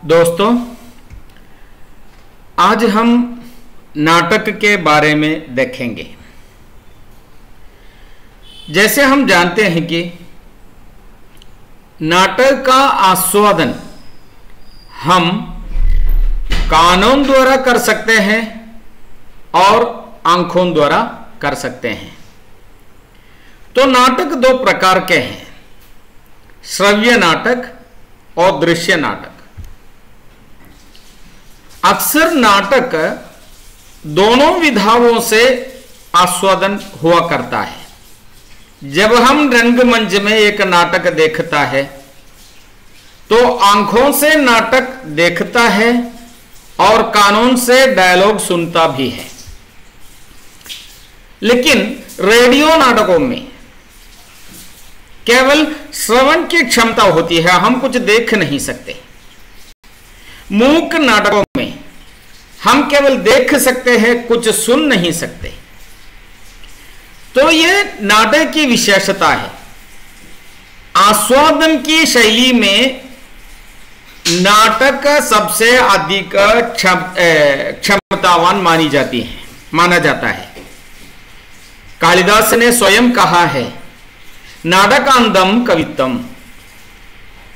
दोस्तों, आज हम नाटक के बारे में देखेंगे। जैसे हम जानते हैं कि नाटक का आस्वादन हम कानों द्वारा कर सकते हैं और आंखों द्वारा कर सकते हैं। तो नाटक दो प्रकार के हैं, श्रव्य नाटक और दृश्य नाटक। अक्सर नाटक दोनों विधाओं से आस्वादन हुआ करता है। जब हम रंगमंच में एक नाटक देखता है तो आंखों से नाटक देखता है और कानों से डायलॉग सुनता भी है। लेकिन रेडियो नाटकों में केवल श्रवण की क्षमता होती है, हम कुछ देख नहीं सकते। मूक नाटकों में हम केवल देख सकते हैं, कुछ सुन नहीं सकते। तो यह नाटक की विशेषता है। आस्वादन की शैली में नाटक सबसे अधिक क्षमतावान माना जाता है। कालिदास ने स्वयं कहा है, नाटकांदम कवित्वम।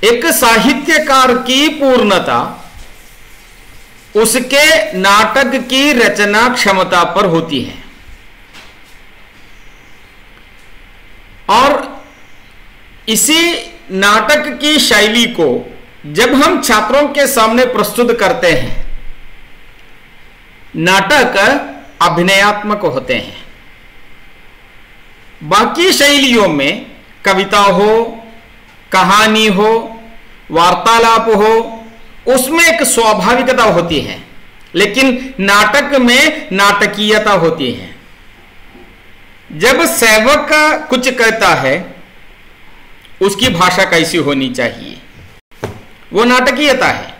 एक साहित्यकार की पूर्णता उसके नाटक की रचना क्षमता पर होती है। और इसी नाटक की शैली को जब हम छात्रों के सामने प्रस्तुत करते हैं, नाटक अभिनयात्मक होते हैं। बाकी शैलियों में कविता हो, कहानी हो, वार्तालाप हो, उसमें एक स्वाभाविकता होती है, लेकिन नाटक में नाटकीयता होती है। जब सेवक कुछ कहता है, उसकी भाषा कैसी होनी चाहिए, वो नाटकीयता है।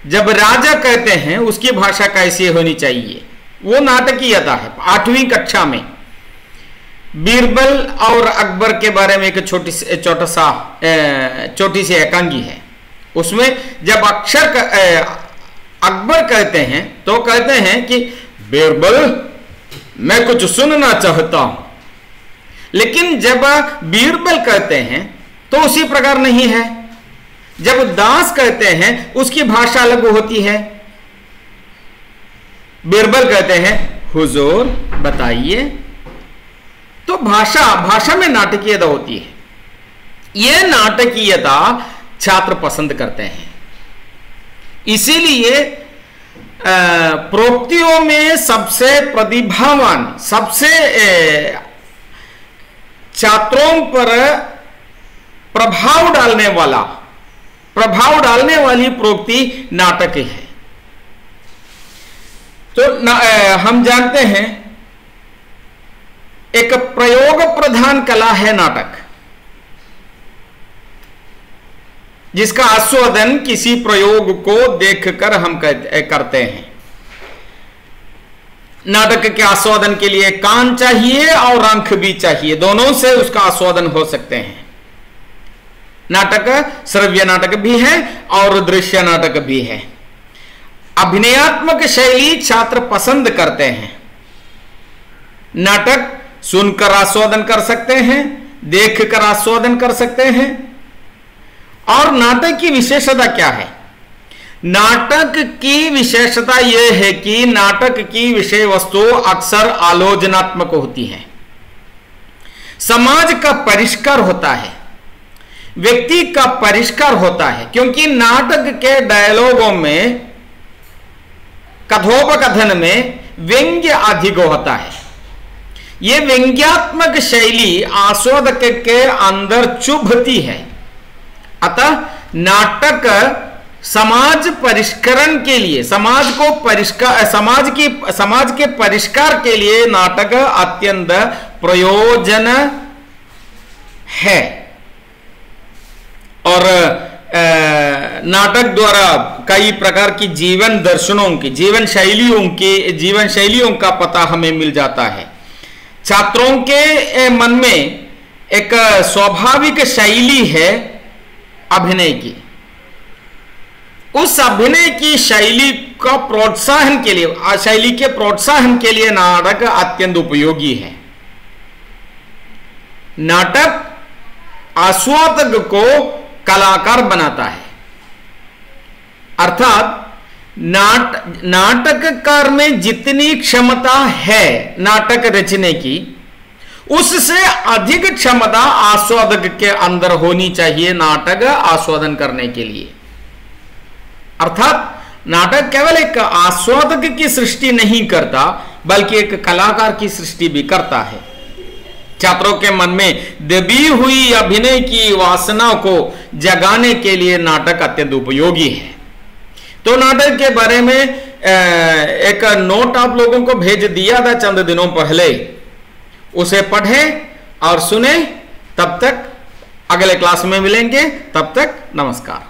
जब राजा कहते हैं, उसकी भाषा कैसी होनी चाहिए, वो नाटकीयता है। 8वीं कक्षा में बीरबल और अकबर के बारे में एक छोटी सी एकांगी है। उसमें जब अकबर कहते हैं तो कहते हैं कि बीरबल, मैं कुछ सुनना चाहता हूं। लेकिन जब बीरबल कहते हैं तो उसी प्रकार नहीं है। जब दास कहते हैं, उसकी भाषा अलग होती है। बीरबल कहते हैं, हुजूर बताइए। तो भाषा में नाटकीयता होती है। यह नाटकीयता छात्र पसंद करते हैं। इसीलिए प्रोक्तियों में सबसे प्रतिभावान, सबसे छात्रों पर प्रभाव डालने वाली प्रोक्ति नाटक है। तो हम जानते हैं एक प्रयोग प्रधान कला है नाटक, जिसका आस्वादन किसी प्रयोग को देखकर हम करते हैं। नाटक के आस्वादन के लिए कान चाहिए और आंख भी चाहिए, दोनों से उसका आस्वादन हो सकते हैं। नाटक श्रव्य नाटक भी है और दृश्य नाटक भी है। अभिनयात्मक शैली छात्र पसंद करते हैं। नाटक सुनकर आस्वादन कर सकते हैं, देखकर आस्वादन कर सकते हैं। और नाटक की विशेषता क्या है? नाटक की विशेषता यह है कि नाटक की विषय वस्तु अक्सर आलोचनात्मक होती है। समाज का परिष्कार होता है, व्यक्ति का परिष्कार होता है, क्योंकि नाटक के डायलॉगों में, कथोपकथन में व्यंग्य अधिक होता है। यह व्यंग्यात्मक शैली आस्वादक के अंदर चुभती है। अतः नाटक समाज परिष्करण के लिए, समाज के परिष्कार के लिए नाटक अत्यंत प्रयोजन है। और नाटक द्वारा कई प्रकार की जीवन दर्शनों की, जीवन शैलियों का पता हमें मिल जाता है। छात्रों के मन में एक स्वाभाविक शैली है अभिनय की, उस अभिनय की शैली का प्रोत्साहन के लिए, शैली के प्रोत्साहन के लिए नाटक अत्यंत उपयोगी है। नाटक आस्वादक को कलाकार बनाता है, अर्थात नाटककार में जितनी क्षमता है नाटक रचने की, उससे अधिक क्षमता आस्वादक के अंदर होनी चाहिए नाटक आस्वादन करने के लिए। अर्थात नाटक केवल एक आस्वादक की सृष्टि नहीं करता, बल्कि एक कलाकार की सृष्टि भी करता है। छात्रों के मन में दबी हुई अभिनय की वासना को जगाने के लिए नाटक अत्यंत उपयोगी है। तो नाटक के बारे में एक नोट आप लोगों को भेज दिया था चंद दिनों पहले, उसे पढ़ें और सुने। तब तक अगले क्लास में मिलेंगे, तब तक नमस्कार।